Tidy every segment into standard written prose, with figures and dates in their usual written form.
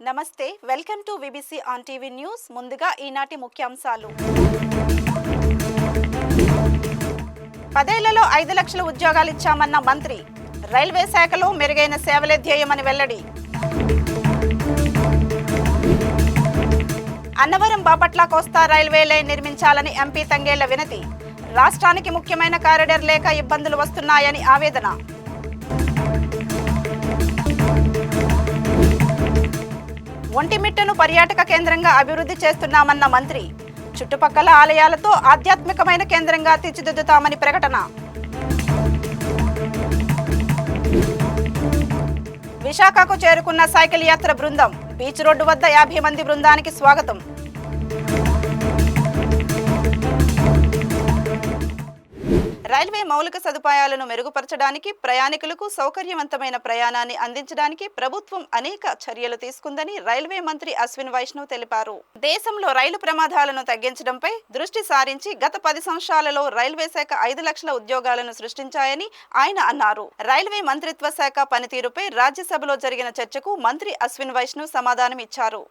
నమస్తే, welcome to VBC on TV news. ముందుగా ఈనాటి ముఖ్యాంశాలు. 10 ఏళ్లలో 5 లక్షల ఉద్యోగాలు ఇచ్చామన్న మంత్రి. రైల్వే శాఖలో మెరుగైన సేవలే ధ్యేయమని వెల్లడి. అన్నవరం బాపట్ల కోస్తా రైల్వే లైన్ నిర్మించాలని ఎంపీ తంగేళ్ల వినతి. రాష్ట్రానికి ముఖ్యమైన కారిడార్ లేక ఇబ్బందులు వస్తున్నాయని ఆవేదన. ఒంటిమిట్టను పర్యాటక కేంద్రంగా అభివృద్ధి చేస్తున్నామన్న మంత్రి. చుట్టుపక్కల ఆలయాలతో ఆధ్యాత్మికమైన కేంద్రంగా తీర్చిదిద్దుతామని ప్రకటన. విశాఖకు చేరుకున్న సైకిల్ యాత్ర బృందం. బీచ్ రోడ్డు వద్ద 50 మంది బృందానికి స్వాగతం. రైల్వే మౌలిక సదుపాయాలను మెరుగుపరచడానికి, ప్రయాణికులకు సౌకర్యవంతమైన ప్రయాణాన్ని అందించడానికి ప్రభుత్వం అనేక చర్యలు తీసుకుందని రైల్వే మంత్రి అశ్విన్ వైష్ణవ్ తెలిపారు. దేశంలో రైలు ప్రమాదాలను తగ్గించడంపై దృష్టి సారించి గత 10 సంవత్సరాలలో రైల్వే శాఖ 5 లక్షల ఉద్యోగాలను సృష్టించాయని ఆయన అన్నారు. రైల్వే మంత్రిత్వ శాఖ పనితీరుపై రాజ్యసభలో జరిగిన చర్చకు మంత్రి అశ్విన్ వైష్ణవ్ సమాధానం ఇచ్చారు.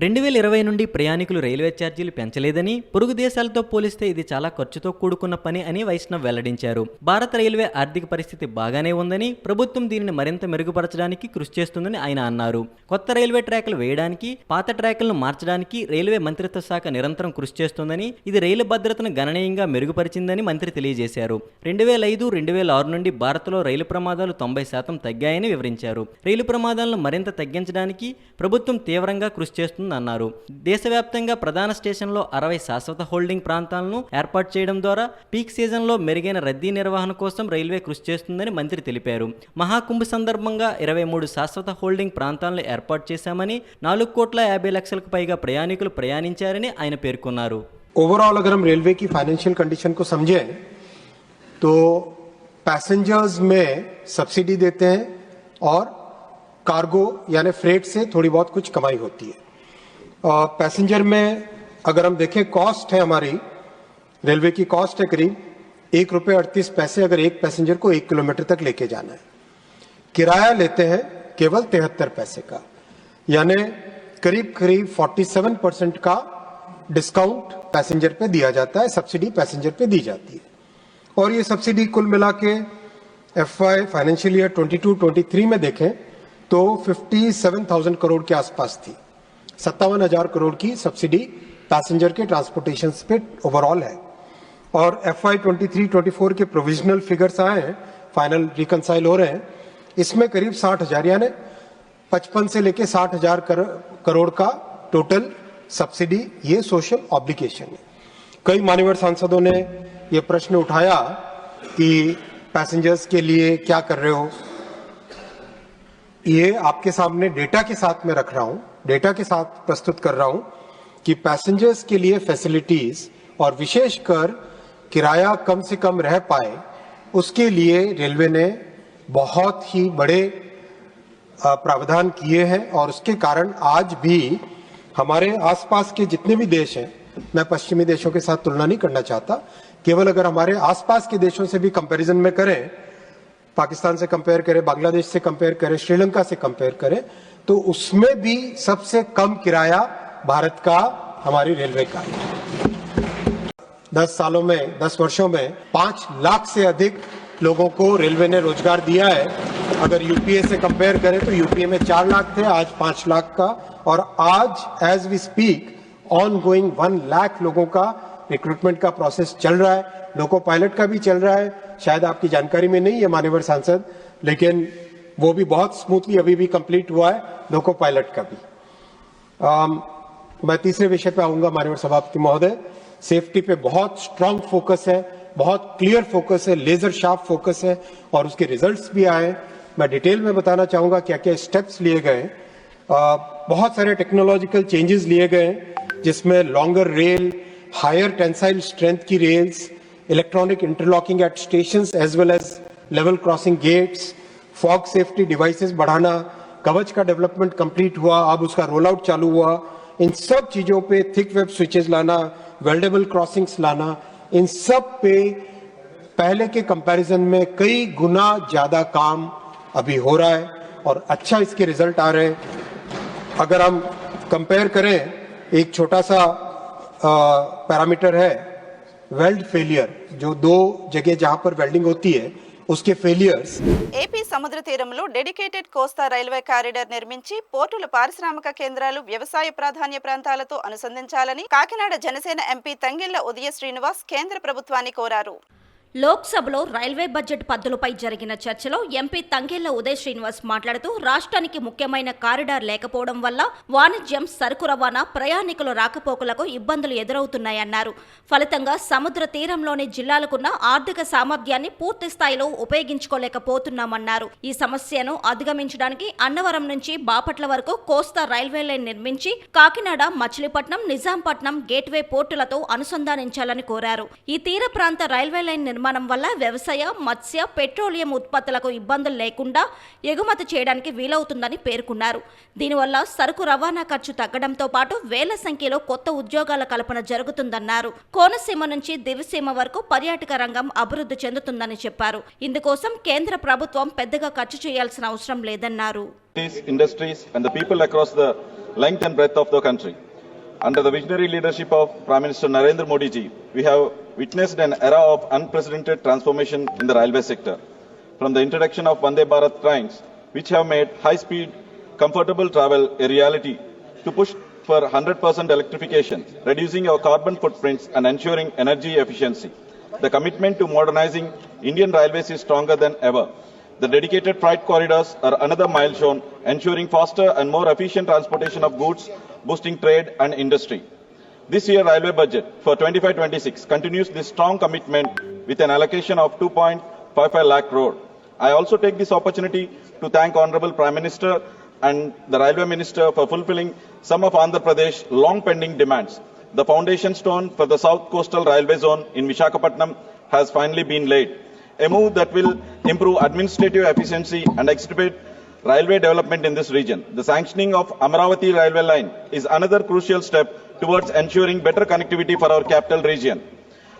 2020 నుండి ప్రయాణికులు రైల్వే ఛార్జీలు పెంచలేదని, పొరుగు దేశాలతో పోలిస్తే ఇది చాలా ఖర్చుతో కూడుకున్న పని అని వైష్ణవ్ వెల్లడించారు. భారత రైల్వే ఆర్థిక పరిస్థితి బాగానే ఉందని, ప్రభుత్వం దీనిని మరింత మెరుగుపరచడానికి కృషి చేస్తుందని ఆయన అన్నారు. కొత్త రైల్వే ట్రాక్లు వేయడానికి, పాత ట్రాక్లను మార్చడానికి రైల్వే మంత్రిత్వ శాఖ నిరంతరం కృషి చేస్తోందని, ఇది రైలు భద్రతను గణనీయంగా మెరుగుపరిచిందని మంత్రి తెలియజేశారు. 2005-2006 నుండి భారత్లో రైలు ప్రమాదాలు 90% తగ్గాయని వివరించారు. రైలు ప్రమాదాలను మరింత తగ్గించడానికి ప్రభుత్వం తీవ్రంగా కృషి చేస్తుంది అన్నారు. దేశవ్యాప్తంగా ప్రధాన స్టేషన్లో 60 శాశ్వత హోల్డింగ్ ప్రాంతాలను ఏర్పాటు చేయడం ద్వారా పీక్ సీజన్లో మెరుగైన రద్దీ నిర్వహణ కోసం రైల్వే కృషి చేస్తుందని మంత్రి తెలిపారు. మహాకుంభ సందర్భంగా 23 శాశ్వత హోల్డింగ్ ప్రాంతాలను ఏర్పాటు చేశామని, 4,50,00,000కు పైగా ప్రయాణికులు ప్రయాణించారని ఆయన పేర్కొన్నారు. ओवरऑल अगर हम रेलवे की फाइनेंशियल कंडीशन को समझें तो पैसेंजर्स में सब्सिडी देते हैं और कार्गो यानी फ्रेट से थोड़ी बहुत कुछ कमाई होती है. पैसेंजर में अगर हम देखें कॉस्ट है हमारी रेलवे की कॉस्ट है करीब ₹1.38 अगर एक पैसेंजर को 1 किलोमीटर तक लेके जाना है. किराया लेते हैं केवल 73 पैसे का, यानी करीब 47% का डिस्काउंट पैसेंजर पे दिया जाता है, सब्सिडी पैसेंजर पे दी जाती है. और ये सब्सिडी कुल मिला के FY फाइनेंशियल ईयर 22-23 में देखें तो 57,000 करोड़ के आसपास थी. 57,000 करोड़ की सब्सिडी पैसेंजर के ट्रांसपोर्टेशन पे ओवरऑल है. और FY 23-24 के प्रोविजनल फिगर्स आए हैं, फाइनल रिकंसाइल हो रहे हैं. इसमें करीब 60,000 यानी 55 से लेके 60,000 करोड़ का टोटल सब्सिडी ये सोशल ऑब्लिगेशन है. कई मान्यवर सांसदों ने ये प्रश्न उठाया कि पैसेंजर्स के लिए क्या कर रहे हो. ये आपके सामने डेटा के साथ में रख रहा हूं, डेटा के साथ प्रस्तुत कर रहा हूं कि पैसेंजर्स के लिए फैसिलिटीज और विशेषकर किराया कम से कम रह पाए उसके लिए रेलवे ने बहुत ही बड़े प्रावधान किए हैं. और उसके कारण आज भी हमारे आसपास के जितने भी देश हैं, मैं पश्चिमी देशों के साथ तुलना नहीं करना चाहता, केवल अगर हमारे आसपास के देशों से भी कंपैरिजन में करें, पाकिस्तान से कंपेयर करें, बांग्लादेश से कंपेयर करें, श्रीलंका से कंपेयर करें, तो उसमें भी सबसे कम किराया भारत का हमारी रेलवे का है. 10 वर्षों में 5 लाख से अधिक लोगों को रेलवे ने रोजगार दिया है. अगर यूपीए से कंपेयर करें तो यूपीए में 4 लाख थे, आज 5 लाख का. और आज as we speak ongoing 1 lakh लोगों का रिक्रूटमेंट का प्रोसेस चल रहा है. लोको पायलट का भी चल रहा है, शायद आपकी जानकारी में नहीं है मान्यवर सांसद, लेकिन वो भी बहुत स्मूथली अभी भी कंप्लीट हुआ है, लोको पायलट का भी. मैं तीसरे विषय पे आऊंगा मान्यवर सभापति महोदय. सेफ्टी पे बहुत स्ट्रांग फोकस है, बहुत क्लियर फोकस है, लेजर शार्प फोकस है और उसके रिजल्ट्स भी आए. मैं डिटेल में बताना चाहूंगा क्या क्या स्टेप्स लिए गए. बहुत सारे टेक्नोलॉजिकल चेंजेस लिए गए जिसमें longer rail, higher tensile strength की rails, electronic interlocking at stations as well as level crossing gates, fog safety devices बढ़ाना, कवच का डेवलपमेंट कंप्लीट हुआ, अब उसका रोल आउट चालू हुआ. इन सब चीजों पे थिक वेब स्विचेस लाना, वेल्डेबल क्रॉसिंग्स लाना, इन सब पे पहले के कंपैरिजन में कई गुना ज्यादा काम अभी हो रहा है और अच्छा इसके रिजल्ट आ रहे हैं. अगर हम कंपेयर करें, एक छोटा सा पैरामीटर है वेल्ड फेलियर, जो 2 जगह जहां पर वेल्डिंग होती है उसके फेलियर्स। ఏపీ సముద్ర తీరంలో డెడికేటెడ్ కోస్తా రైల్వే కారిడార్ నిర్మించి పోర్టులు, పారిశ్రామిక కేంద్రాలు, వ్యవసాయ ప్రాధాన్య ప్రాంతాలతో అనుసంధించాలని కాకినాడ జనసేన ఎంపీ తంగెళ్ల ఉదయ శ్రీనివాస్ కేంద్ర ప్రభుత్వాన్ని కోరారు. లోక్సభలో రైల్వే బడ్జెట్ పద్దులపై జరిగిన చర్చలో ఎంపీ తంగెళ్ల ఉదయ్ శ్రీనివాస్ మాట్లాడుతూ రాష్ట్రానికి ముఖ్యమైన కారిడార్ లేకపోవడం వల్ల వాణిజ్యం, సరుకు రవాణా, ప్రయాణికుల రాకపోకలకు ఇబ్బందులు ఎదురవుతున్నాయన్నారు. ఫలితంగా సముద్ర తీరంలోని జిల్లాలకున్న ఆర్థిక సామర్థ్యాన్ని పూర్తి స్థాయిలో ఉపయోగించుకోలేకపోతున్నామన్నారు. ఈ సమస్యను అధిగమించడానికి అన్నవరం నుంచి బాపట్ల వరకు కోస్తా రైల్వే లైన్ నిర్మించి కాకినాడ, మచిలీపట్నం, నిజాంపట్నం గేట్వే పోర్టులతో అనుసంధానించాలని కోరారు. ఈ తీర ప్రాంత రైల్వే లైన్ నిర్మాణం వల్ల వ్యవసాయ, మత్స్య, పెట్రోలియం ఉత్పత్తులకు ఇబ్బందులు లేకుండా ఎగుమతి చేయడానికి వీలవుతుందని పేర్కొన్నారు. దీనివల్ల సరుకు రవాణా ఖర్చు తగ్గడంతో పాటు వేల సంఖ్యలో కొత్త ఉద్యోగాల కల్పన జరుగుతుందన్నారు. కోనసీమ నుంచి దివిసీమ వరకు పర్యాటక రంగం అభివృద్ధి చెందుతుందని చెప్పారు. ఇందుకోసం కేంద్ర ప్రభుత్వం పెద్దగా ఖర్చు చేయాల్సిన అవసరం లేదన్నారు. Industries and the people across the length and breadth of the country. Under the visionary leadership of Prime Minister Narendra Modi ji, we have witnessed an era of unprecedented transformation in the railway sector. From the introduction of Vande Bharat trains, which have made high-speed, comfortable travel a reality, to push for 100% electrification, reducing our carbon footprints and ensuring energy efficiency. The commitment to modernizing Indian railways is stronger than ever. The dedicated freight corridors are another milestone, ensuring faster and more efficient transportation of goods, boosting trade and industry. This year railway budget for 25-26 continues this strong commitment with an allocation of 2.55 lakh crore. I also take this opportunity to thank Honorable Prime Minister and the Railway Minister for fulfilling some of Andhra Pradesh long pending demands. The foundation stone for the South Coastal Railway Zone in Visakhapatnam has finally been laid, a move that will improve administrative efficiency and expedite railway development in this region. The sanctioning of Amaravati railway line is another crucial step towards ensuring better connectivity for our capital region.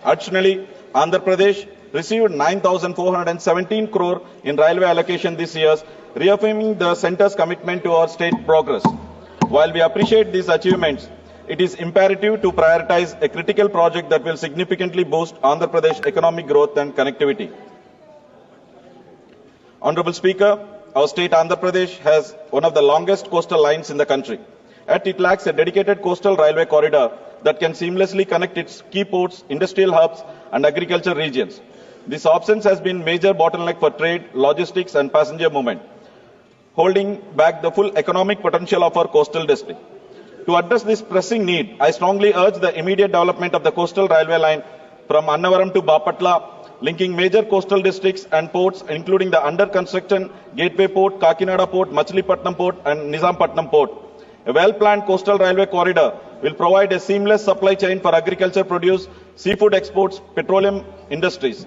Additionally, Andhra Pradesh received 9,417 crore in railway allocation this year, reaffirming the centre's commitment to our state progress. While we appreciate these achievements, it is imperative to prioritize a critical project that will significantly boost Andhra Pradesh economic growth and connectivity. Honorable Speaker, our state Andhra Pradesh has one of the longest coastal lines in the country. Yet it lacks a dedicated coastal railway corridor that can seamlessly connect its key ports, industrial hubs and agriculture regions. This absence has been major bottleneck for trade, logistics and passenger movement, holding back the full economic potential of our coastal district. To address this pressing need, I strongly urge the immediate development of the coastal railway line from Annavaram to Bapatla, linking major coastal districts and ports, including the under construction Gateway Port, Kakinada Port, Machilipatnam Port and Nizampatnam Port. A well-planned coastal railway corridor will provide a seamless supply chain for agriculture produce, seafood exports, petroleum industries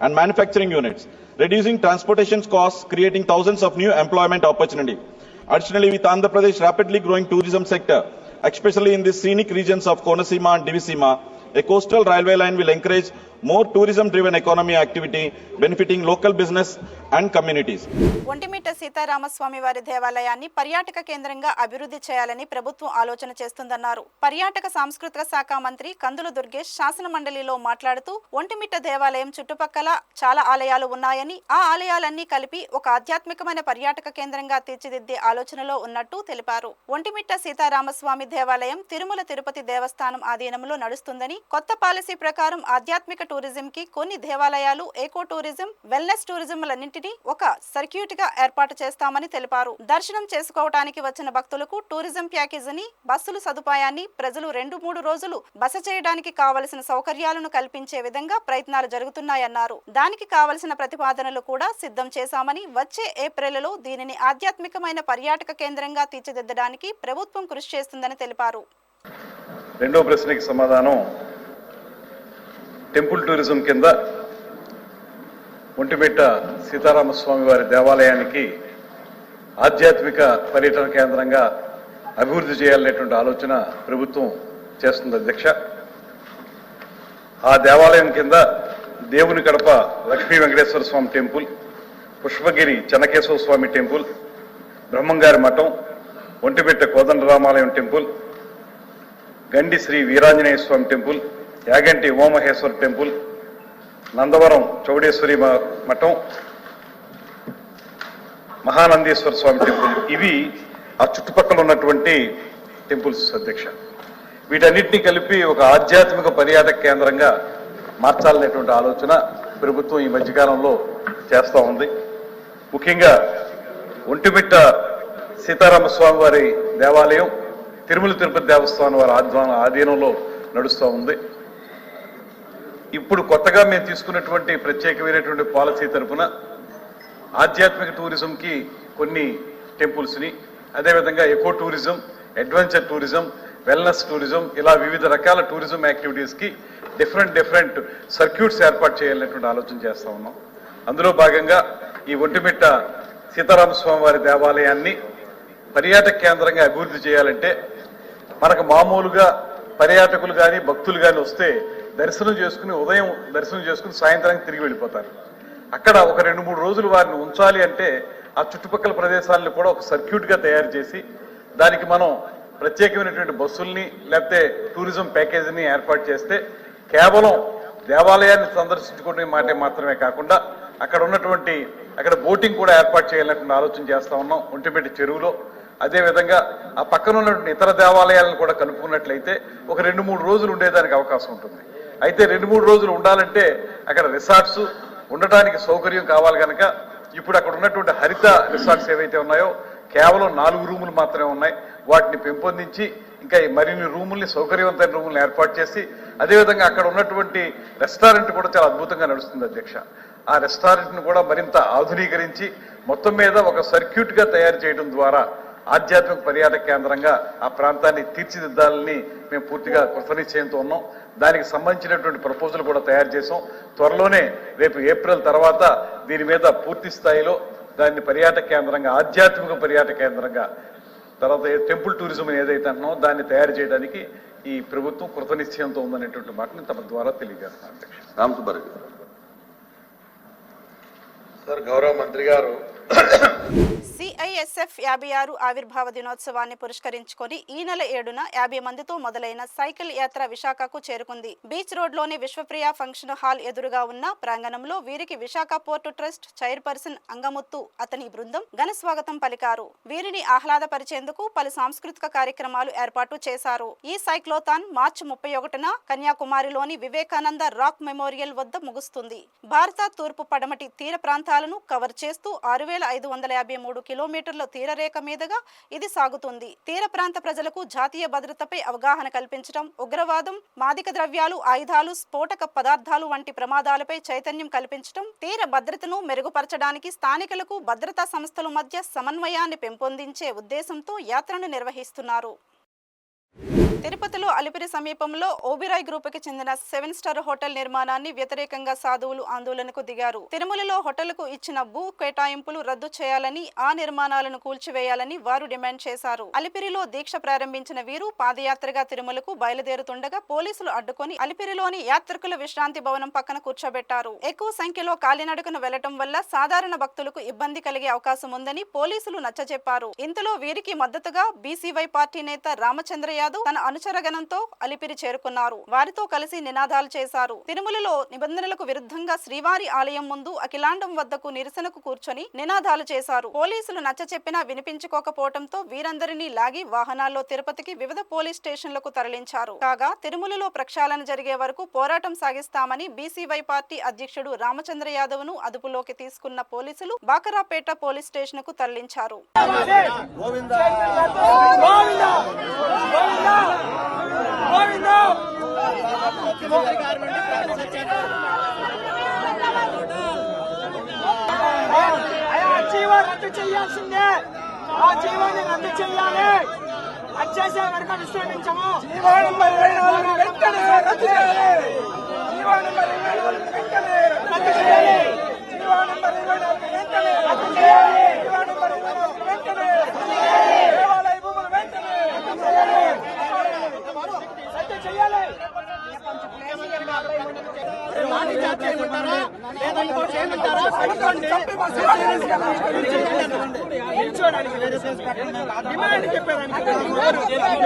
and manufacturing units, reducing transportation costs, creating thousands of new employment opportunity. Additionally, with Andhra Pradesh rapidly growing tourism sector, especially in the scenic regions of Konaseema and Divisima, a coastal railway line will encourage more tourism-driven economy activity, benefiting local business and communities. Vontimitta Sitaramaswamy వారి దేవాలయాన్ని పర్యాటక కేంద్రంగా అభివృద్ధి చేయాలని ప్రభుత్వం ఆలోచన చేస్తుందన్నారు. పర్యాటక సాంస్కృతిక శాఖ మంత్రి కందుల దుర్గేష్ శాసన మండలిలో మాట్లాడుతూ ఒంటిమిట్ట దేవాలయం చుట్టుపక్కల చాలా ఆలయాలు ఉన్నాయని, ఆ ఆలయాలన్నీ కలిపి ఒక ఆధ్యాత్మికమైన పర్యాటక కేంద్రంగా తీర్చిదిద్దే ఆలోచనలో ఉన్నట్టు తెలిపారు. ఒంటిమిట్ట సీతారామస్వామి దేవాలయం తిరుమల తిరుపతి దేవస్థానం ఆధీనంలో నడుస్తుందని, కొత్త పాలసీ ప్రకారం ఆధ్యాత్మిక టూరిజం కి కొన్ని దేవాలయాలు, ఎకో టూరిజం, వెల్నెస్ టూరిజంలన్నింటినీ ఒక సర్క్యూట్ గా ఏర్పాటు చేస్తామని తెలిపారు. దర్శనం చేసుకోవడానికి వచ్చిన భక్తులకు టూరిజం ప్యాకేజీని, బస్సులు సదుపాయాన్ని, ప్రజలు 2-3 రోజులు బస చేయడానికి కావలసిన సౌకర్యాలను కల్పించే విధంగా ప్రయత్నాలు జరుగుతున్నాయన్నారు. దానికి కావలసిన ప్రతిపాదనలు కూడా సిద్ధం చేశామని, వచ్చే ఏప్రిల్లో దీనిని ఆధ్యాత్మికమైన పర్యాటక కేంద్రంగా తీర్చిదిద్దడానికి ప్రభుత్వం కృషి చేస్తుందని తెలిపారు. రెండో ప్రశ్నకి సమాధానం, టెంపుల్ టూరిజం కింద ఒంటిమిట్ట సీతారామస్వామి వారి దేవాలయానికి ఆధ్యాత్మిక పర్యటన కేంద్రంగా అభివృద్ధి చేయాలనేటువంటి ఆలోచన ప్రభుత్వం చేస్తుంది అధ్యక్ష. ఆ దేవాలయం కింద దేవుని కడప లక్ష్మీ వెంకటేశ్వర స్వామి టెంపుల్, పుష్పగిరి చెన్నకేశవ స్వామి టెంపుల్, బ్రహ్మంగారి మఠం, ఒంటిమిట్ట కోదండరామాలయం టెంపుల్, గండి శ్రీ వీరాంజనేయ స్వామి టెంపుల్, యాగంటి ఉమామహేశ్వర టెంపుల్, నందవరం చౌడేశ్వరి మఠం, మహానందేశ్వర స్వామి టెంపుల్, ఇవి ఆ చుట్టుపక్కల ఉన్నటువంటి టెంపుల్స్ అధ్యక్ష. వీటన్నిటినీ కలిపి ఒక ఆధ్యాత్మిక పర్యాటక కేంద్రంగా మార్చాలనేటువంటి ఆలోచన ప్రభుత్వం ఈ మధ్యకాలంలో చేస్తూ ఉంది. ముఖ్యంగా ఒంటిమిట్ట సీతారామస్వామి వారి దేవాలయం తిరుమల తిరుపతి దేవస్థానం వారి ఆధీనంలో నడుస్తూ ఉంది. ఇప్పుడు కొత్తగా మేము తీసుకున్నటువంటి ప్రత్యేకమైనటువంటి పాలసీ తరఫున ఆధ్యాత్మిక టూరిజంకి కొన్ని టెంపుల్స్ని, అదేవిధంగా eco tourism, adventure tourism, wellness tourism, ఇలా వివిధ రకాల టూరిజం యాక్టివిటీస్కి డిఫరెంట్ సర్క్యూట్స్ ఏర్పాటు చేయాలనేటువంటి ఆలోచన చేస్తూ ఉన్నాం. అందులో భాగంగా ఈ ఒంటిమిట్ట సీతారామస్వామి వారి దేవాలయాన్ని పర్యాటక కేంద్రంగా అభివృద్ధి చేయాలంటే మనకు మామూలుగా పర్యాటకులు కానీ భక్తులు కానీ వస్తే ఉదయం దర్శనం చేసుకుని సాయంత్రానికి తిరిగి వెళ్ళిపోతారు. అక్కడ ఒక 2-3 రోజులు వారిని ఉంచాలి అంటే ఆ చుట్టుపక్కల ప్రదేశాలను కూడా ఒక సర్క్యూట్గా తయారు చేసి దానికి మనం ప్రత్యేకమైనటువంటి బస్సుల్ని లేకపోతే టూరిజం ప్యాకేజీని ఏర్పాటు చేస్తే కేవలం దేవాలయాన్ని సందర్శించుకునే మాట మాత్రమే కాకుండా అక్కడ బోటింగ్ కూడా ఏర్పాటు చేయాలన్నటువంటి ఆలోచన చేస్తూ ఉన్నాం ఒంటిమిట్ట చెరువులో. అదేవిధంగా ఆ పక్కన ఉన్నటువంటి ఇతర దేవాలయాలను కూడా కలుపుకున్నట్లయితే ఒక 2-3 రోజులు ఉండేదానికి అవకాశం ఉంటుంది. అయితే 2-3 రోజులు ఉండాలంటే అక్కడ రిసార్ట్స్ ఉండటానికి సౌకర్యం కావాలి కనుక ఇప్పుడు అక్కడ ఉన్నటువంటి హరిత రిసార్ట్స్ ఏవైతే ఉన్నాయో కేవలం 4 రూములు మాత్రమే ఉన్నాయి. వాటిని పెంపొందించి ఇంకా మరిన్ని రూముల్ని, సౌకర్యవంతమైన రూములను ఏర్పాటు చేసి అదేవిధంగా అక్కడ ఉన్నటువంటి రెస్టారెంట్ కూడా చాలా అద్భుతంగా నడుస్తుంది అధ్యక్ష. ఆ రెస్టారెంట్ను కూడా మరింత ఆధునీకరించి మొత్తం మీద ఒక సర్క్యూట్గా తయారు చేయడం ద్వారా ఆధ్యాత్మిక పర్యాటక కేంద్రంగా ఆ ప్రాంతాన్ని తీర్చిదిద్దాలని మేము పూర్తిగా కృతనిశ్చయంతో ఉన్నాం. దానికి సంబంధించినటువంటి ప్రపోజల్ కూడా తయారు చేసాం. త్వరలోనే రేపు ఏప్రిల్ తర్వాత దీని మీద పూర్తి స్థాయిలో దాన్ని పర్యాటక కేంద్రంగా, ఆధ్యాత్మిక పర్యాటక కేంద్రంగా, తర్వాత టెంపుల్ టూరిజం ఏదైతే అంటున్నామో దాన్ని తయారు చేయడానికి ఈ ప్రభుత్వం కృతనిశ్చయంతో ఉందనేటువంటి మాటని తమ ద్వారా తెలియజేస్తున్నాను అధ్యక్ష. రామసుబ్బారెడ్డి సార్, గౌరవ మంత్రి గారు సిఐఎస్ఎఫ్ 56 ఆవిర్భావ దినోత్సవాన్ని పురస్కరించుకొని ఈ నెల 7న 50 మందితో మొదలైన సైకిల్ యాత్ర విశాఖకు చేరుకుంది. బీచ్ రోడ్ లోని విశ్వప్రియ ఫంక్షన్ హాల్ ఎదురుగా ఉన్న ప్రాంగణంలో వీరికి Visakha port trust chairperson Angamuthu అతని బృందం ఘన స్వాగతం పలికారు. వీరిని ఆహ్లాదపరిచేందుకు పలు సాంస్కృతిక కార్యక్రమాలు ఏర్పాటు చేశారు. ఈ సైక్లోథాన్ మార్చి 31న కన్యాకుమారిలోని వివేకానంద రాక్ మెమోరియల్ వద్ద ముగుస్తుంది. భారత తూర్పు పడమటి తీర ప్రాంతాలను కవర్ చేస్తూ 6553 కిలోమీటర్ల తీరరేఖ మీదుగా ఇది సాగుతుంది. తీర ప్రాంత ప్రజలకు జాతీయ భద్రతపై అవగాహన కల్పించడం, ఉగ్రవాదం, మాదక ద్రవ్యాలు, ఆయుధాలు, స్ఫోటక పదార్థాలు వంటి ప్రమాదాలపై చైతన్యం కల్పించడం, తీర భద్రతను మెరుగుపరచడానికి స్థానికులకు భద్రతా సంస్థల మధ్య సమన్వయాన్ని పెంపొందించే ఉద్దేశంతో యాత్రను నిర్వహిస్తున్నారు. తిరుపతిలో అలిపిరి సమీపంలో ఓబిరాయ్ గ్రూపుకి చెందిన 7 స్టార్ హోటల్ నిర్మాణాన్ని వ్యతిరేకంగా సాధువులు ఆందోళనకు దిగారు. తిరుమలలో హోటల్కు ఇచ్చిన భూ కేటాయింపులు రద్దు చేయాలని, ఆ నిర్మాణాలను కూల్చివేయాలని వారు డిమాండ్ చేశారు. అలిపిరిలో దీక్ష ప్రారంభించిన వీరు పాదయాత్రగా తిరుమలకు బయలుదేరుతుండగా పోలీసులు అడ్డుకొని అలిపిరిలోని యాత్రికుల విశ్రాంతి భవనం పక్కన కూర్చోబెట్టారు. ఎక్కువ సంఖ్యలో కాలినడకను వెళ్లటం వల్ల సాధారణ భక్తులకు ఇబ్బంది కలిగే అవకాశం ఉందని పోలీసులు నచ్చజెప్పారు. ఇంతలో వీరికి మద్దతుగా బీసీవై పార్టీ నేత రామచంద్ర యాదవ్ తన అనుచరగణంతో అలిపిరి చేరుకున్నారు. వారితో కలిసి నినాదాలు చేశారు. తిరుమలలో నిబంధనలకు విరుద్ధంగా శ్రీవారి ఆలయం ముందు అఖిలాండం వద్దకు నిరసనకు కూర్చొని నినాదాలు చేశారు. పోలీసులు నచ్చచెప్పినా వినిపించుకోకపోవడంతో వీరందరినీ లాగి వాహనాల్లో తిరుపతికి వివిధ పోలీస్ స్టేషన్లకు తరలించారు. కాగా తిరుమలలో ప్రక్షాళన జరిగే వరకు పోరాటం సాగిస్తామని బీసీవై పార్టీ అధ్యక్షుడు రామచంద్ర యాదవ్ ను అదుపులోకి తీసుకున్న పోలీసులు బాకరాపేట పోలీస్ స్టేషన్ కు తరలించారు. రద్దు చేయాల్సిందే, ఆ జీవాన్ని రద్దు చేయాలి. వచ్చేసే వరకు విశ్రమించము. జీవో నంబర్ 24 వెంటనే రద్దు చేయాలి. జీవో నంబర్ 24 వెంటనే రద్దు చేయాలి. జీవో నంబర్ 24 వెంటనే రద్దు చేయాలి. జీవో నంబర్ 24 వెంటనే రద్దు చేయాలి. దేవాలయ భూములు వెంటనే రద్దు చేయాలి. రద్దు చేయాలి. లేదంటే కూర్చోడానికి వేరే ప్లేస్ పెట్టండి. డిమాండ్ చెప్పేదానికి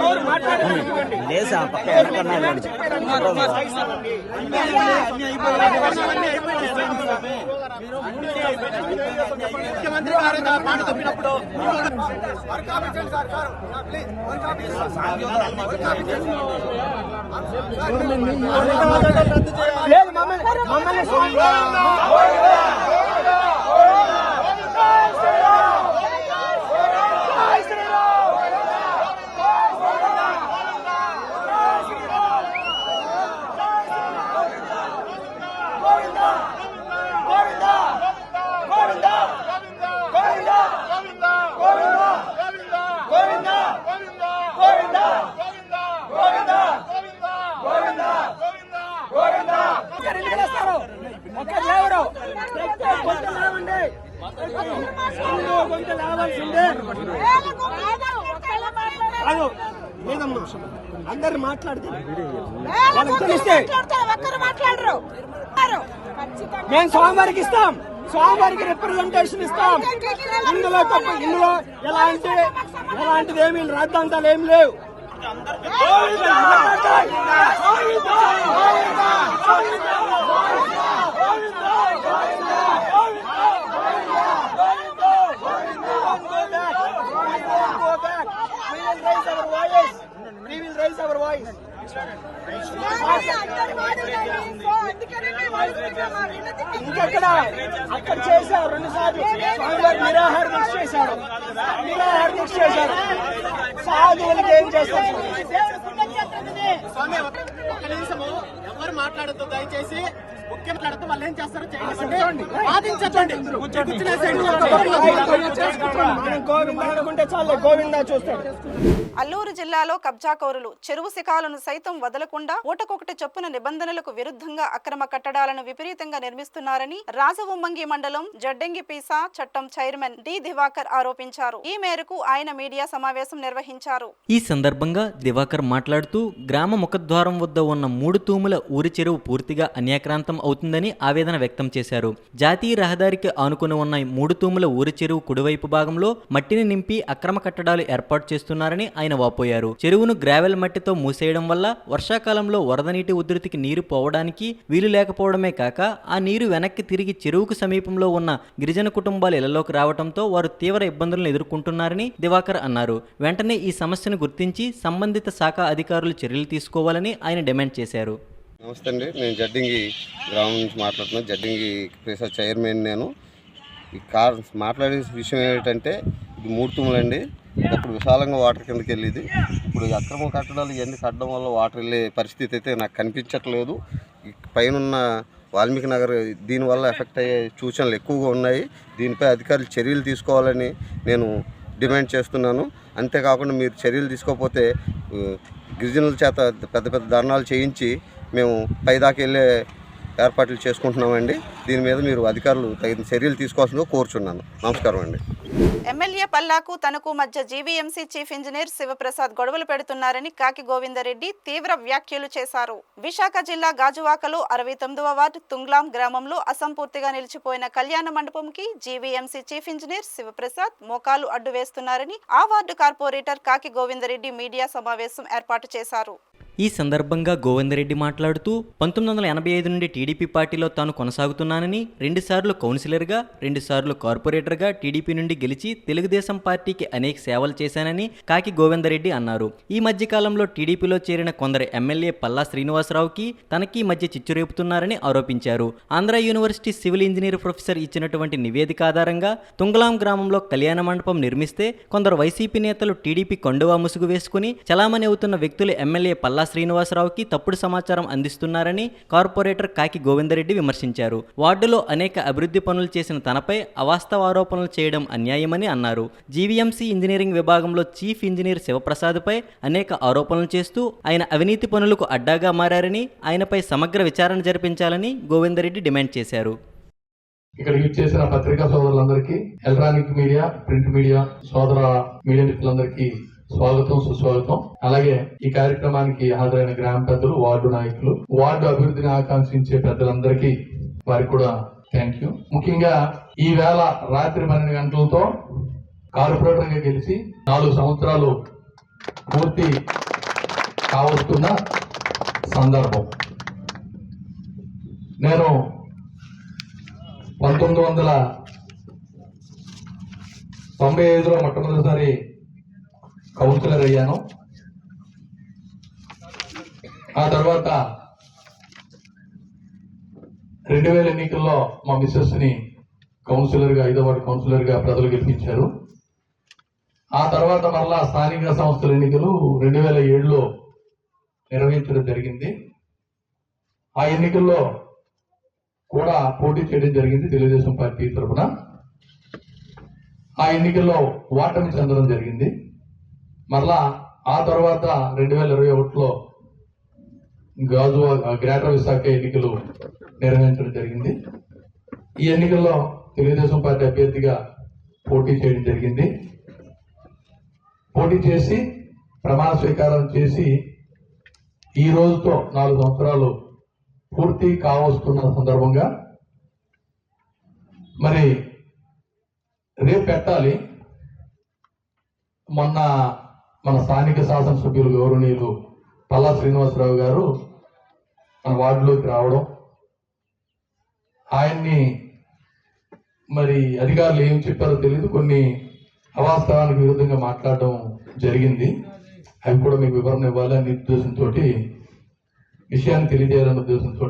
ఎవరు మాట్లాడేదానికి ముఖ్యమంత్రి గారు మాట తప్పినప్పుడు లేదు మమ్మల్ని అందరు మాట్లాడుతున్నారు. మేము సోమవారికి ఇస్తాం, సోమవారికి రిప్రజెంటేషన్ ఇస్తాం. ఇందులో తప్ప ఇందులో ఎలాంటిది ఏమీ రాద్ధాంతాలు ఏమి లేవు. We will raise our voice. ఇంకెక్కడ అక్కడ చేశారు 2 సార్లు నిరాహార దీక్ష చేశారు. సాధువులకి ఏం చేస్తారు? ఎవరు మాట్లాడద్దు దయచేసి. ముఖ్యమంత్రి వాళ్ళు ఏం చేస్తారో చేయండి. గోవిందా చాలే, గోవిందా చూస్తాడు. అల్లూరు జిల్లాలో కబ్జాకోరులు చెరువు శిఖాలను సైతం వదలకుండా ఓటకొకటి చొప్పున నిబంధనలకు విరుద్ధంగా అక్రమ కట్టడాలను విపరీతంగా నిర్మిస్తున్నారని రాజవొమ్మంగి మండలం జడ్డంగి పీసా చట్టం చైర్మన్ డి దివాకర్ ఆరోపించారు. ఈ మేరకు ఆయన మీడియా సమావేశం నిర్వహించారు. ఈ సందర్భంగా దివాకర్ మాట్లాడుతూ గ్రామ ముఖద్వారం వద్ద ఉన్న 3 తూముల ఊరి చెరువు పూర్తిగా అన్యాక్రాంతం అవుతుందని ఆవేదన వ్యక్తం చేశారు. జాతీయ రహదారికి ఆనుకుని ఉన్న 3 తూముల ఊరి చెరువు కుడివైపు భాగంలో మట్టిని నింపి అక్రమ కట్టడాలు ఏర్పాటు చేస్తున్నారని ఆయన వాపోయారు. చెరువును గ్రావెల్ మట్టితో మూసేయడం వల్ల వర్షాకాలంలో వరద నీటి ఉధృతికి నీరు పోవడానికి వీలు లేకపోవడమే కాక ఆ నీరు వెనక్కి తిరిగి చెరువుకు సమీపంలో ఉన్న గిరిజన కుటుంబాల ఇళ్లలోకి రావడంతో వారు తీవ్ర ఇబ్బందులను ఎదుర్కొంటున్నారని దివాకర్ అన్నారు. వెంటనే ఈ సమస్యను గుర్తించి సంబంధిత శాఖ అధికారులు చర్యలు తీసుకోవాలని ఆయన డిమాండ్ చేశారు. నమస్తే అండి, నేను జడ్డింగి గ్రామం నుంచి మాట్లాడుతున్నాను. జడ్డింగి ప్రెసర్ చైర్మన్ నేను. ఈ మాట్లాడే విషయం ఏమిటంటే ఇది 3 తూములండి. అప్పుడు విశాలంగా వాటర్ కిందకి వెళ్ళేది. ఇప్పుడు అక్రమ కట్టడాలు ఇవన్నీ కట్టడం వల్ల వాటర్ వెళ్ళే పరిస్థితి అయితే నాకు కనిపించట్లేదు. పైన వాల్మీకి నగర్ దీనివల్ల ఎఫెక్ట్ అయ్యే సూచనలు ఎక్కువగా ఉన్నాయి. దీనిపై అధికారులు చర్యలు తీసుకోవాలని నేను డిమాండ్ చేస్తున్నాను. అంతేకాకుండా మీరు చర్యలు తీసుకోకపోతే గిరిజనుల చేత పెద్ద పెద్ద ధర్నాలు చేయించి మేము పైదాకా వెళ్ళే ఏర్పాట్లు చేసుకుంటున్నామండి. దీని మీద మీరు అధికారులు తగిన చర్యలు తీసుకోవాల్సిందిగా కోరుచున్నాను. నమస్కారం అండి. ఎమ్మెల్యే పల్లాకు తనకు మధ్య జీవీఎంసీ చీఫ్ ఇంజనీర్ శివప్రసాద్ గొడవలు పెడుతున్నారని కాకి గోవిందరెడ్డి తీవ్ర వ్యాఖ్యలు చేశారు. విశాఖ జిల్లా గాజువాకలో 69వ వార్డు తుంగ్లాం గ్రామంలో అసంపూర్తిగా నిలిచిపోయిన కళ్యాణ మండపంకి జీవీఎంసీ చీఫ్ ఇంజనీర్ శివప్రసాద్ మోకాలు అడ్డు వేస్తున్నారని ఆ వార్డు కార్పొరేటర్ కాకి గోవిందరెడ్డి మీడియా సమావేశం ఏర్పాటు చేశారు. ఈ సందర్భంగా గోవిందరెడ్డి మాట్లాడుతూ 1985 నుండి టీడీపీ పార్టీలో తాను కొనసాగుతున్నానని, 2 సార్లు కౌన్సిలర్గా, 2 సార్లు కార్పొరేటర్గా టీడీపీ నుండి గెలిచి తెలుగుదేశం పార్టీకి అనేక సేవలు చేశానని కాకి గోవిందరెడ్డి అన్నారు. ఈ మధ్యకాలంలో టీడీపీలో చేరిన కొందరు ఎమ్మెల్యే పల్లా శ్రీనివాసరావుకి తనకి మధ్య చిచ్చురేపుతున్నారని ఆరోపించారు. Andhra university civil engineer professor ఇచ్చినటువంటి నివేదిక ఆధారంగా తుంగలాం గ్రామంలో కళ్యాణ మండపం నిర్మిస్తే కొందరు వైసీపీ నేతలు టీడీపీ కండువా ముసుగు వేసుకుని చలామణి అవుతున్న వ్యక్తులు ఎమ్మెల్యే పల్లా శ్రీనివాసరావుకి తప్పుడు సమాచారం అందిస్తున్నారని కార్పొరేటర్ కాకి గోవిందరెడ్డి విమర్శించారు. వార్డులో అనేక అభివృద్ధి పనులు చేసిన తనపై అవాస్తవ ఆరోపణలు చేయడం అన్యాయమని అన్నారు. జీవీఎంసీ ఇంజనీరింగ్ విభాగంలో చీఫ్ ఇంజనీర్ శివప్రసాద్పై అనేక ఆరోపణలు చేస్తూ ఆయన అవినీతి పనులకు అడ్డాగా మారారని, ఆయనపై సమగ్ర విచారణ జరిపించాలని గోవిందరెడ్డి డిమాండ్ చేశారు. ఇక్కడికి చేసిన పత్రికా సోదరులందరికీ, ఎలక్ట్రానిక్ మీడియా, ప్రింట్ మీడియా సోదర మీడియా మిత్రులందరికీ స్వాగతం, సుస్వాగతం. అలాగే ఈ కార్యక్రమానికి హాజరైన గ్రామ పెద్దలు, వార్డు నాయకులు, వార్డు అభివృద్ధిని ఆకాంక్షించే పెద్దలందరికీ వారికి కూడా థ్యాంక్ యూ. ముఖ్యంగా ఈ వేళ రాత్రి 12 గంటలతో కార్పొరేటర్గా గెలిచి 4 సంవత్సరాలు పూర్తి కావస్తున్న సందర్భం. నేను 1995లో మొట్టమొదటిసారి కౌన్సిలర్ అయ్యాను. ఆ తర్వాత 2000 ఎన్నికల్లో మా మిస్సెస్ ని కౌన్సిలర్గా 5వ వార్డు కౌన్సిలర్గా ప్రజలు గెలిపించారు. ఆ తర్వాత మరలా స్థానిక సంస్థల ఎన్నికలు 2007లో నిర్వహించడం జరిగింది. ఆ ఎన్నికల్లో కూడా పోటీ చేయడం జరిగింది తెలుగుదేశం పార్టీ తరఫున. ఆ ఎన్నికల్లో ఓటమి చెందడం జరిగింది. మరలా ఆ తర్వాత 2021లో గ్రేటర్ విశాఖ ఎన్నికలు నిర్వహించడం జరిగింది. ఈ ఎన్నికల్లో తెలుగుదేశం పార్టీ అభ్యర్థిగా పోటీ చేయడం జరిగింది. పోటీ చేసి ప్రమాణ స్వీకారం చేసి ఈ రోజుతో 4 సంవత్సరాలు పూర్తి కావస్తున్న సందర్భంగా మరి రేపు పెట్టాలి. మొన్న మన స్థానిక శాసనసభ్యులు గౌరవనీయులు పల్లా శ్రీనివాసరావు గారు మన వార్డులోకి రావడం, ఆయన్ని మరి అధికారులు ఏం చెప్పారో తెలియదు, కొన్ని అవాస్తవానికి విరుద్ధంగా మాట్లాడడం జరిగింది. అవి కూడా మీకు వివరణ ఇవ్వాలనే ఉద్దేశంతో, విషయాన్ని తెలియజేయాలనే ఉద్దేశంతో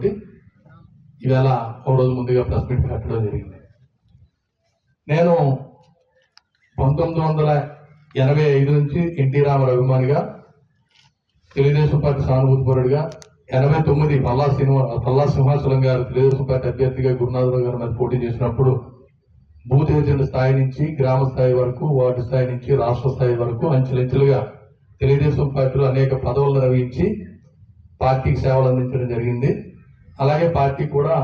ఇవాళ ఒక రోజు ముందుగా ప్రెస్ మీట్ పెట్టడం జరిగింది. నేను 1985 నుంచి ఎన్టీ రామారావు అభిమానిగా, తెలుగుదేశం పార్టీ సానుభూతిపరుడుగా, 89 పల్లా సింహాచలం గారు తెలుగుదేశం పార్టీ అభ్యర్థిగా గురునాథరావు గారి మీద పోటీ చేసినప్పుడు బూత్ ఏజెంట్ స్థాయి నుంచి గ్రామ స్థాయి వరకు, వార్డు స్థాయి నుంచి రాష్ట్ర స్థాయి వరకు అంచెలంచెలుగా తెలుగుదేశం పార్టీలో అనేక పదవులు నిర్వహించి పార్టీకి సేవలు అందించడం జరిగింది. అలాగే పార్టీ కూడా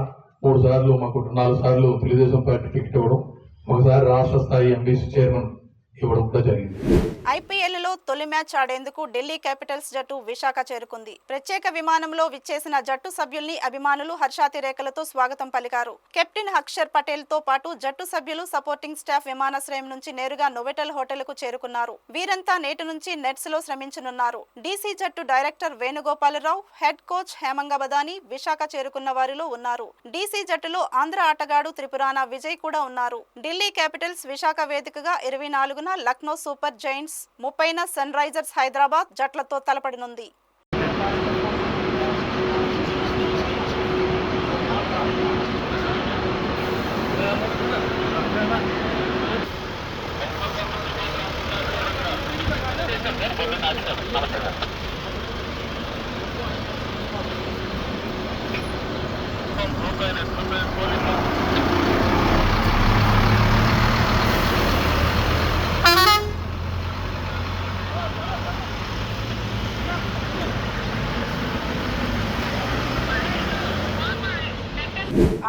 3 సార్లు, మాకు 4 సార్లు తెలుగుదేశం పార్టీ టికెట్ ఇవ్వడం, ఒకసారి రాష్ట్ర స్థాయి ఎంబీసీ చైర్మన్ ఇవ్వడం కూడా జరిగింది. ఐపీఎల్లో తొలి మ్యాచ్ ఆడేందుకు ఢిల్లీ క్యాపిటల్స్ జట్టు విశాఖ చేరుకుంది. ప్రత్యేక విమానంలో విచ్చేసిన జట్టు సభ్యుల్ని అభిమానులు హర్షాతిరేకలతో స్వాగతం పలికారు. కెప్టెన్ అక్షర్ పటేల్ తో పాటు జట్టు సభ్యులు, సపోర్టింగ్ స్టాఫ్ విమానాశ్రయం నుంచి నేరుగా నోవెటల్ హోటల్ కు చేరుకున్నారు. వీరంతా నేటి నుంచి నెట్స్ లో శ్రమించనున్నారు. డీసీ జట్టు director Venugopala Rao, head coach హేమంగబదాని Visakha చేరుకున్న వారిలో ఉన్నారు. డీసీ జట్టులో ఆంధ్ర ఆటగాడు త్రిపురానా విజయ్ కూడా ఉన్నారు. ఢిల్లీ క్యాపిటల్స్ విశాఖ వేదికగా 24న లక్నో సూపర్ జైంట్స్, 30న సన్ రైజర్స్ హైదరాబాద్ జట్లతో తలపడనుంది.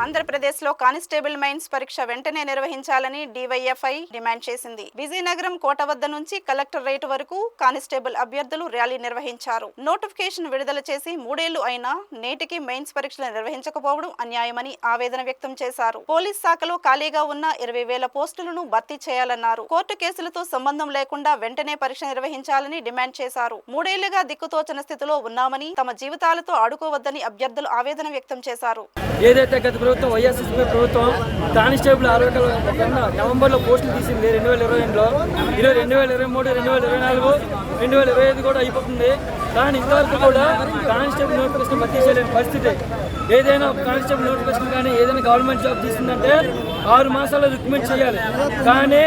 ఆంధ్రప్రదేశ్లో కానిస్టేబుల్ మైన్స్ పరీక్ష వెంటనే నిర్వహించాలని డీవైఎఫ్ఐ డిమాండ్ చేసింది. విజయనగరం కోట వద్ద నుంచి కలెక్టరేట్ వరకు కానిస్టేబుల్ అభ్యర్థులు ర్యాలీ నిర్వహించారు. నోటిఫికేషన్ విడుదల చేసి 3 ఏళ్లు అయినా నేటికి మెయిన్స్ పరీక్షలు నిర్వహించకపోవడం అన్యాయమని ఆవేదన వ్యక్తం చేశారు. పోలీస్ శాఖలో ఖాళీగా ఉన్న 20,000 పోస్టులను భర్తీ చేయాలన్నారు. కోర్టు కేసులతో సంబంధం లేకుండా వెంటనే పరీక్ష నిర్వహించాలని డిమాండ్ చేశారు. 3 ఏళ్లుగా దిక్కుతోచని స్థితిలో ఉన్నామని, తమ జీవితాలతో ఆడుకోవద్దని అభ్యర్థులు ఆవేదన వ్యక్తం చేశారు. ఏదైతే గత ప్రభుత్వం వైఎస్ఆర్సీపీ ప్రభుత్వం కానిస్టేబుల్ 60 నవంబర్లో పోస్టులు తీసింది 2022లో, ఈరోజు 2023, 2024, 2025 కూడా అయిపోతుంది. కానీ ఇంతవరకు కూడా కానిస్టేబుల్ నోటిఫికేషన్ భర్తీ చేయలేని పరిస్థితి. ఏదైనా కానిస్టేబుల్ నోటిఫికేషన్ కానీ ఏదైనా గవర్నమెంట్ జాబ్ తీసిందంటే 6 మాసాల్లో రిక్రూట్మెంట్ చేయాలి. కానీ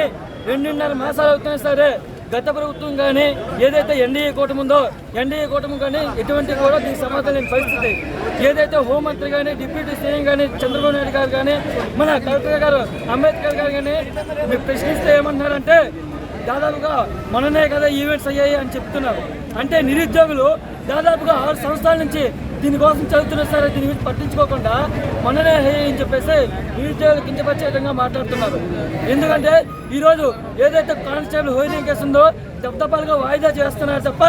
2.5 మాసాలు అవుతున్నా సరే గత ప్రభుత్వం కానీ ఏదైతే ఎన్డీఏ కూటమి ఉందో ఎన్డీఏ కూటమి కానీ ఎటువంటి కూడా దీనికి సమాధానం లేని పరిస్థితి. ఏదైతే హోంమంత్రి కానీ, డిప్యూటీ సీఎం కానీ, చంద్రబాబు నాయుడు గారు కానీ, మన కలెక్టర్ గారు అంబేద్కర్ గారు కానీ మీరు ప్రశ్నిస్తే ఏమంటున్నారంటే దాదాపుగా మననే కదా ఈవెంట్స్ అయ్యాయి అని చెప్తున్నారు. అంటే నిరుద్యోగులు దాదాపుగా 6 సంవత్సరాల నుంచి దీనికోసం చదువుతున్నారు సరే దీని గురించి పట్టించుకోకుండా మననే అని చెప్పేసి నిరుద్యోగులు కించపరిచే విధంగా మాట్లాడుతున్నారు. ఎందుకంటే ఈరోజు ఏదైతే కానిస్టేబుల్ హోయింగ్ కేసు ఉందో దప్తపాలుగా వాయిదా చేస్తున్నారు తప్ప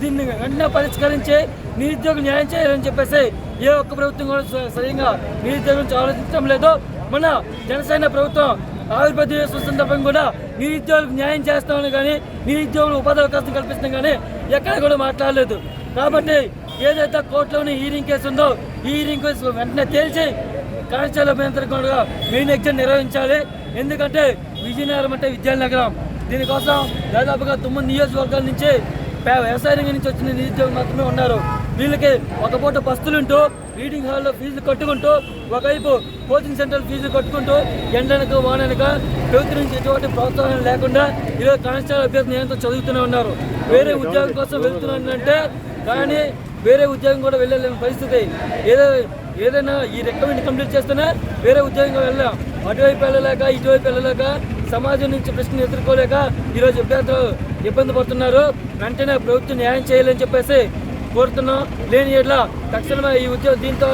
దీన్ని వెంటనే పరిష్కరించి నిరుద్యోగులు న్యాయం చేయాలని చెప్పేసి ఏ ఒక్క ప్రభుత్వం కూడా సరిగ్గా నిరుద్యోగుల గురించి ఆలోచించడం లేదు. మన జనసేన ప్రభుత్వం ఆవిర్భావ దినోత్సవం సందర్భంగా కూడా నిరుద్యోగులకు న్యాయం చేస్తామని కానీ నిరుద్యోగులు ఉపాధి అవకాశం కల్పిస్తాం కానీ ఎక్కడ కూడా మాట్లాడలేదు. కాబట్టి ఏదైతే కోర్టులోని హీరింగ్ కేసు ఉందో ఈ హీరింగ్ కేసు వెంటనే తేల్చి కానిస్టేబుల్ అభ్యంతరం కూడా మెయిన్ ఎగ్జామ్ నిర్వహించాలి. ఎందుకంటే విజయనగరం అంటే విద్యాల నగరం. దీనికోసం దాదాపుగా 9 నియోజకవర్గాల నుంచి వ్యవసాయ రంగం నుంచి వచ్చిన నిరుద్యోగులు మాత్రమే ఉన్నారు. వీళ్ళకి ఒక పూట బస్తులుంటూ రీడింగ్ హాల్లో ఫీజులు కట్టుకుంటూ ఒకవైపు కోచింగ్ సెంటర్ ఫీజులు కట్టుకుంటూ ఎండనక వాననక ప్రభుత్వం నుంచి ఎటువంటి ప్రోత్సాహం లేకుండా ఈరోజు కానిస్టేబుల్ అభ్యర్థి నియంత్రణ చదువుతూనే ఉన్నారు. వేరే ఉద్యోగం కోసం వెళ్తున్నానంటే కానీ వేరే ఉద్యోగం కూడా వెళ్ళలేని పరిస్థితి. ఏదైనా ఈ రికమెండ్ కంప్లీట్ చేస్తేనే వేరే ఉద్యోగంగా వెళ్ళాం. అటువైపు వెళ్ళలేక ఇటువైపు వెళ్ళలేక సమాజం నుంచి ప్రశ్నలు ఎదుర్కోలేక ఈరోజు అభ్యర్థులు ఇబ్బంది పడుతున్నారు. వెంటనే ప్రభుత్వం న్యాయం చేయాలని చెప్పేసి కోరుతున్నాం. లేని ఎట్లా తక్షణమే ఈ ఉద్యోగం దీంతో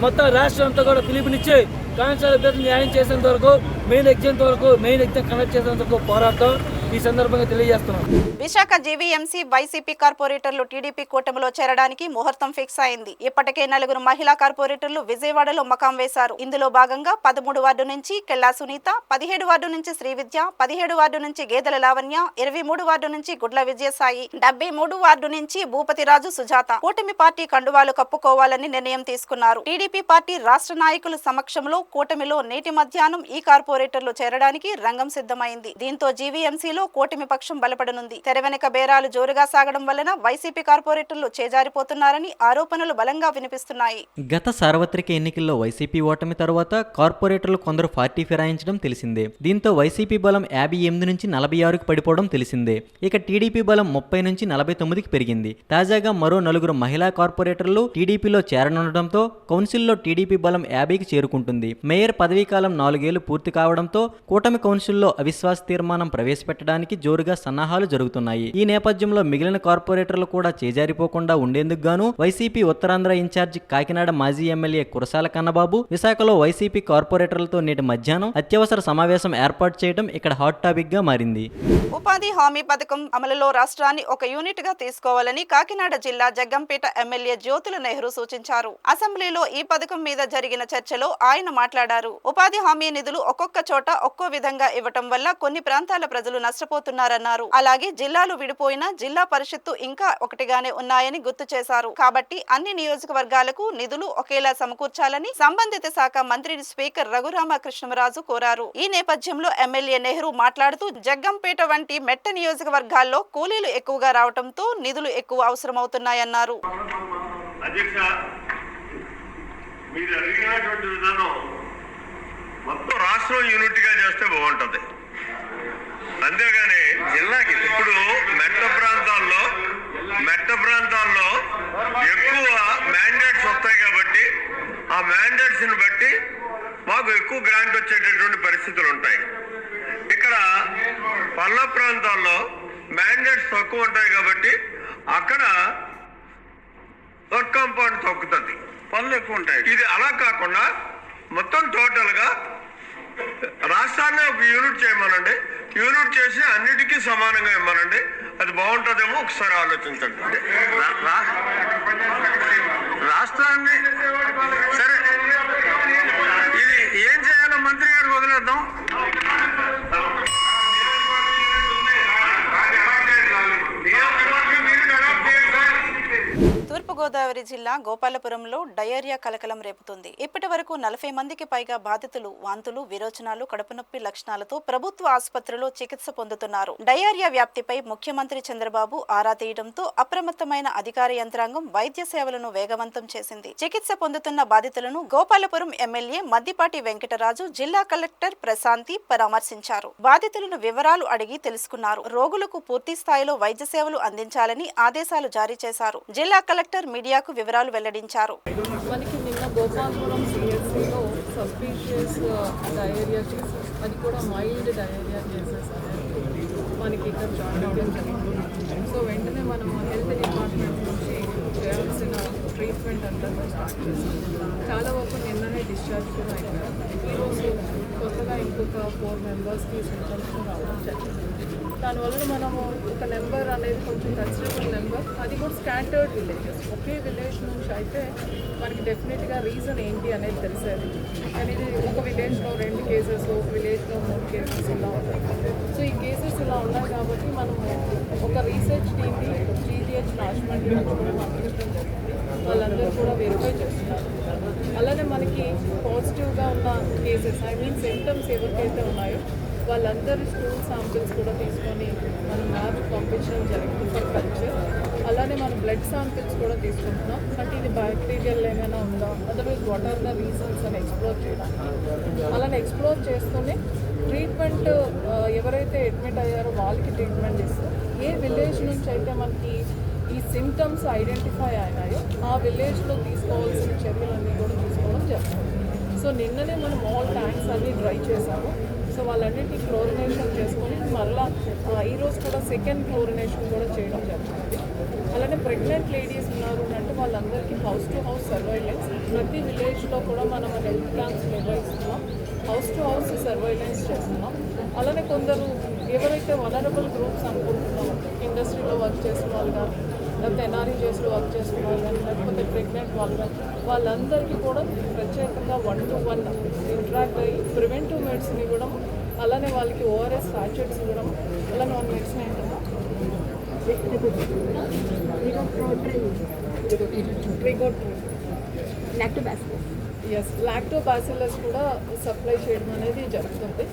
మొత్తం రాష్ట్రం అంతా కూడా పిలుపునిచ్చి కానిస్టేబుల్ అభ్యర్థులు న్యాయం చేసేంత వరకు మెయిన్ ఎగ్జామ్ కండక్ట్ చేసేంత వరకు పోరాటం ఈ సందర్భంగా తెలియజేస్తున్నాం. విశాఖ జీవీఎంసీ వైసీపీ కార్పొరేటర్లు టీడీపీ కూటమిలో చేరడానికి ముహూర్తం ఫిక్స్ అయింది. ఇప్పటికే 4 మహిళా కార్పొరేటర్లు విజయవాడలో మకాం వేశారు. ఇందులో భాగంగా 13 వార్డు నుంచి కెల్లా సునీత, 17 వార్డు నుంచి శ్రీవిద్య, 17 వార్డు నుంచి గేదెల లావణ్య, 23 వార్డు నుంచి గుడ్ల విజయసాయి, 73 వార్డు నుంచి భూపతిరాజు సుజాత కూటమి పార్టీ కండువాలు కప్పుకోవాలని నిర్ణయం తీసుకున్నారు. టీడీపీ పార్టీ రాష్ట్ర నాయకుల సమక్షంలో కూటమిలో నేటి మధ్యాహ్నం ఈ కార్పొరేటర్లు చేరడానికి రంగం సిద్ధమైంది. దీంతో జీవీఎంసీలో కూటమి పక్షం బలపడనుంది. తెరవెనక బేరాలు జోరుగా సాగడం వలన వైసీపీ కార్పొరేటర్లు చేజారిపోతున్నారని ఆరోపణలు బలంగా వినిపిస్తున్నాయి. గత సార్వత్రిక ఎన్నికల్లో వైసీపీ ఓటమి తరువాత కార్పొరేటర్లు కొందరు పార్టీ ఫిరాయించడం తెలిసిందే. దీంతో వైసీపీ బలం 58 నుంచి 46కు పడిపోవడం తెలిసిందే. ఇక టీడీపీ బలం 30 నుంచి 49కి పెరిగింది. తాజాగా మరో 4 మహిళా కార్పొరేటర్లు టీడీపీలో చేరనుండటంతో కౌన్సిల్లో టీడీపీ బలం 50కి చేరుకుంటుంది. మేయర్ పదవీకాలం 4 ఏళ్లు పూర్తి కావడంతో కూటమి కౌన్సిల్లో అవిశ్వాస తీర్మానం ప్రవేశపెట్టడానికి జోరుగా సన్నాహాలు జరుగుతున్నాయి. ఈ నేపథ్యంలో మిగిలిన కార్పొరేటర్లు కూడా చేజారిపోకుండా ఉండేందుకు గాను వైసీపీ ఉత్తరాంధ్ర ఇన్ఛార్జి కాకినాడ మాజీ ఎమ్మెల్యే కురసాల కన్నబాబు విశాఖలో వైసీపీ కార్పొరేటర్లతో నేటి మధ్యాహ్నం అత్యవసర సమావేశం ఏర్పాటు చేయడం ఇక్కడ హాట్ టాపిక్ గా మారింది. ఉపాధి హామీ పథకం అమలులో రాష్ట్రాన్ని ఒక యూనిట్ గా తీసుకోవాలని కాకినాడ జిల్లా జగ్గంపేట ఎమ్మెల్యే జ్యోతుల నెహ్రూ సూచించారు. అసెంబ్లీలో ఈ పథకం మీద జరిగిన చర్చలో ఆయన మాట్లాడారు. ఉపాధి హామీ నిధులు ఒక్కొక్క చోట ఒక్కో విధంగా ఇవ్వటం వల్ల కొన్ని ప్రాంతాల ప్రజలు నష్టపోతున్నారన్నారు. అలాగే జిల్లాలు విడిపోయినా జిల్లా పరిషత్తు ఇంకా ఒకటిగానే ఉన్నాయని గుర్తు చేశారు. కాబట్టి అన్ని నియోజకవర్గాలకు నిధులు ఒకేలా సమకూర్చాలని సంబంధిత శాఖ మంత్రి స్పీకర్ రఘురామకృష్ణరాజు కోరారు. ఈ నేపథ్యంలో ఎమ్మెల్యే నెహ్రూ మాట్లాడుతూ జగ్గంపేట వంటి మెట్ట నియోజకవర్గాల్లో కూలీలు ఎక్కువగా రావడంతో నిధులు ఎక్కువ అవసరమవుతున్నాయన్నారు. మొత్తం రాష్ట్రం యూనిట్ గా చేస్తే బాగుంటది. అంతేగాని జిల్లాకి ఇప్పుడు మెట్ట ప్రాంతాల్లో ఎక్కువ మ్యాండేట్స్ వస్తాయి కాబట్టి ఆ మ్యాండేట్స్ ని బట్టి మాకు ఎక్కువ గ్రాంట్ వచ్చేటటువంటి పరిస్థితులు ఉంటాయి. ఇక్కడ పల్ల ప్రాంతాల్లో మ్యాండేట్స్ తక్కువ ఉంటాయి కాబట్టి అక్కడ వర్క్ కాంపౌండ్ తగ్గుతుంది, పనులు ఎక్కువ ఉంటాయి. ఇది అలా కాకుండా మొత్తం టోటల్ గా రాష్ట్రాన్ని ఒక యూనిట్ చేయమనండి, యూనిట్ చేసి అన్నిటికీ సమానంగా ఇవ్వమనండి. అది బాగుంటుందేమో ఒకసారి ఆలోచించండి. రాష్ట్రాన్ని సరే ఇది ఏం చేయాలో మంత్రి గారికి వదిలేద్దాం. తూర్పుగోదావరి జిల్లా గోపాలపురంలో డయేరియా కలకలం రేపుతుంది. ఇప్పటి వరకు 40 మందికి పైగా బాధితులు వాంతులు, విరోచనాలు, కడుపు నొప్పి లక్షణాలతో ప్రభుత్వ ఆసుపత్రిలో చికిత్స పొందుతున్నారు. డయేరియా వ్యాప్తిపై ముఖ్యమంత్రి చంద్రబాబు ఆరా తీయడంతో అప్రమత్తమైన అధికార యంత్రాంగం వైద్య సేవలను వేగవంతం చేసింది. చికిత్స పొందుతున్న బాధితులను గోపాలపురం ఎమ్మెల్యే మద్దిపాటి వెంకటరాజు, జిల్లా కలెక్టర్ ప్రశాంతి పరామర్శించారు. బాధితులను వివరాలు అడిగి తెలుసుకున్నారు. రోగులకు పూర్తి స్థాయిలో వైద్య సేవలు అందించాలని ఆదేశాలు జారీ చేశారు. జిల్లా కలెక్టర్ మీడియాకు వివరాలు వెల్లడించారు. మనకి నిన్న గోపాలపురం సిఎస్సిలో సస్పీషియస్ డయేరియా కేసెస్, అది కూడా మైల్డ్ డయేరియా కేసెస్ అనేది మనకి ఇక్కడ జాయిన్ అవ్వడం జరిగింది. సో వెంటనే మనం హెల్త్ డిపార్ట్మెంట్ నుంచి చేయాల్సిన ట్రీట్మెంట్ అంతా స్టార్ట్ చేసాం. చాలా వరకు నిన్ననే డిశ్చార్జ్ కూడా అయిపోయారు. ఈరోజు కొత్తగా ఇంకొక 4 మెంబర్స్కి సిమ్టమ్స్ రావడం జరిగింది. దానివల్ల మనము ఒక నెంబర్ అనేది కొంచెం కన్సిడరబుల్ నెంబర్, అది కూడా స్కాటర్డ్ విలేజెస్, ఒకే విలేజ్ నుంచి అయితే మనకి డెఫినెట్గా రీజన్ ఏంటి అనేది తెలిసేది. కానీ ఇది ఒక విలేజ్లో 2 కేసెస్, ఒక విలేజ్లో 3 కేసెస్ ఇలా ఉన్నాయి. సో ఈ కేసెస్ ఇలా ఉన్నాయి కాబట్టి మనము ఒక రీసెర్చ్ టీమ్ని GGH రాజమండ్రి నుంచి కూడా పంపించడం జరిగింది. వాళ్ళందరూ కూడా వెరిఫై చేస్తున్నారు. అలానే మనకి పాజిటివ్గా ఉన్న కేసెస్, సిమ్టమ్స్ ఎవరికైతే ఉన్నాయో వాళ్ళందరి స్టూల్ శాంపిల్స్ కూడా తీసుకొని మనం ల్యాబ్ పంపించడం జరిగింది ఫర్ కల్చర్. అలానే మనం బ్లడ్ శాంపిల్స్ కూడా తీసుకుంటున్నాం. అంటే ఇది బ్యాక్టీరియల్ ఏమైనా ఉందా, otherwise what are the reasons అని ఎక్స్ప్లోర్ చేయడానికి. అలానే ఎక్స్ప్లోర్ చేస్తూనే ట్రీట్మెంట్ ఎవరైతే అడ్మిట్ అయ్యారో వాళ్ళకి ట్రీట్మెంట్ ఇస్తాం. ఏ విలేజ్ నుంచి అయితే మనకి ఈ సిమ్టమ్స్ ఐడెంటిఫై అయినాయో ఆ విలేజ్లో తీసుకోవాల్సిన చర్యలన్నీ కూడా తీసుకోవడం జరుగుతుంది. సో నిన్ననే మనం ఆల్ ట్యాంక్స్ అన్నీ డ్రై చేసాము. సో వాళ్ళన్నింటినీ క్లోరినేషన్ చేసుకొని మరలా ఈరోజు కూడా సెకండ్ క్లోరినేషన్ కూడా చేయడం జరుగుతుంది. అలానే ప్రెగ్నెంట్ లేడీస్ ఉన్నారు అంటే వాళ్ళందరికీ హౌస్ టు హౌస్ సర్వైలెన్స్ ప్రతి విలేజ్లో కూడా మనం హెల్త్ క్యాంప్స్ నిర్వహిస్తున్నాం. హౌస్ టు హౌస్ సర్వైలెన్స్ చేస్తున్నాం. అలానే కొందరు ఎవరైతే వనరబుల్ గ్రూప్స్ అనుకుంటున్నామో ఇండస్ట్రీలో వర్క్ చేసిన వాళ్ళు కానీ, లేకపోతే NREJSలో వర్క్ చేసిన వాళ్ళు కానీ, లేకపోతే ప్రెగ్నెంట్ వాళ్ళు కానీ, వాళ్ళందరికీ కూడా ప్రత్యేకంగా 1-to-1 ఇంటరాక్ట్ అయ్యి ప్రివెంటివ్ మెడిసిన్ ఇవ్వడం, అలానే వాళ్ళకి ORS సాచెట్స్ ఇవ్వడం. అలానే మన మెడిసిన్ ఏంటంటే లాక్టోబాసిల్లస్ కూడా సప్లై చేయడం అనేది జరుగుతుంది.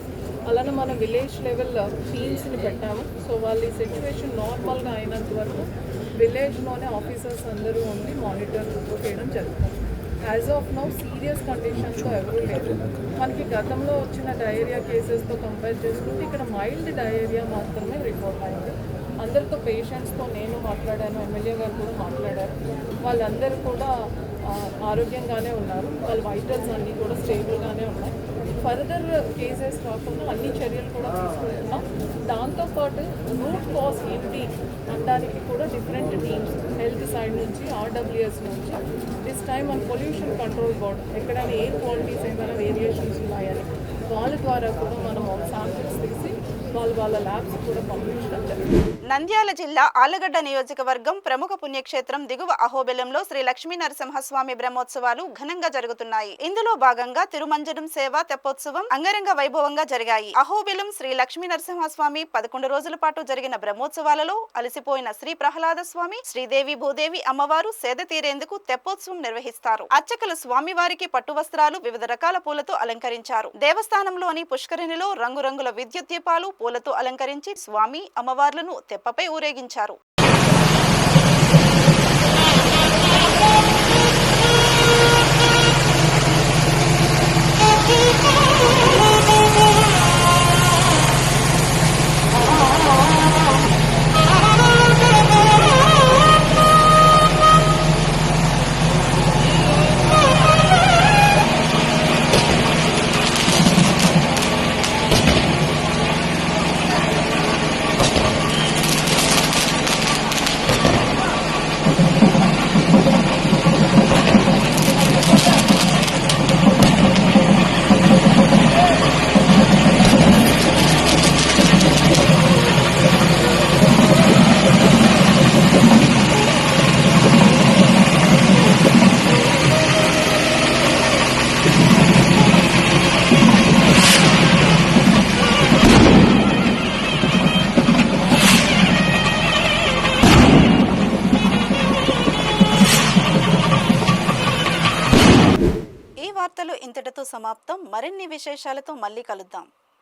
అలానే మన విలేజ్ లెవెల్ టీమ్స్ని పెట్టాము. సో వాళ్ళు ఈ సిచ్యువేషన్ నార్మల్గా అయినంత వరకు విలేజ్లోనే ఆఫీసర్స్ అందరూ ఉండి మానిటర్ చేయడం జరుగుతుంది. యాజ్ ఆఫ్ నౌ సీరియస్ కండిషన్స్తో ఎవరూ లేరు. మనకి గతంలో వచ్చిన డయేరియా కేసెస్తో కంపేర్ చేసుకుంటే ఇక్కడ మైల్డ్ డయేరియా మాత్రమే రిపోర్ట్ అయింది. అందరితో పేషెంట్స్తో నేను మాట్లాడాను, ఎమ్మెల్యే గారు కూడా మాట్లాడారు. వాళ్ళందరూ కూడా ఆరోగ్యంగానే ఉన్నారు. వాళ్ళ వైటల్స్ అన్నీ కూడా స్టేబుల్గానే ఉన్నాయి. ఫర్దర్ కేసెస్ కాకుండా అన్ని చర్యలు కూడా తీసుకుంటున్నాం. దాంతోపాటు రూట్ కాజ్ ఏంటి అనడానికి కూడా డిఫరెంట్ టీమ్స్ హెల్త్ సైడ్ నుంచి, RWS నుంచి, దిస్ టైమ్ మన పొల్యూషన్ కంట్రోల్ బోర్డ్ ఎక్కడైనా ఎయిర్ క్వాలిటీస్ ఏమైనా వేరియేషన్స్ ఉన్నాయని వాళ్ళ ద్వారా కూడా మనం శాంపిల్స్ తీసి వాళ్ళ ల్యాబ్స్ కూడా పంపించడం జరిగింది. నంద్యాల జిల్లా ఆళ్లగడ్డ నియోజకవర్గం ప్రముఖ పుణ్యక్షేత్రం దిగువ అహోబిలంలో శ్రీ లక్ష్మీ నరసింహస్వామి బ్రహ్మోత్సవాలు ఘనంగా జరుగుతున్నాయి. ఇందులో భాగంగా తిరుమంజనం సేవ తెప్పోత్సవం అంగరంగ వైభవంగా జరిగాయి. అహోబిలం శ్రీ లక్ష్మీ నరసింహస్వామి 11 రోజుల పాటు జరిగిన బ్రహ్మోత్సవాలలో అలసిపోయిన శ్రీ ప్రహ్లాద స్వామి, శ్రీదేవి భూదేవి అమ్మవారు సేద తీరేందుకు తెప్పోత్సవం నిర్వహిస్తారు. అర్చకులు స్వామివారికి పట్టు వస్త్రాలు, వివిధ రకాల పూలతో అలంకరించారు. దేవస్థానంలోని పుష్కరిణిలో రంగురంగుల విద్యుత్ దీపాలు, పూలతో అలంకరించి స్వామి అమ్మవార్లను తెప్పపై ఊరేగించారు. ఈ వార్తలు ఇంతటితో సమాప్తం. మరిన్ని విశేషాలతో మళ్ళీ కలుద్దాం.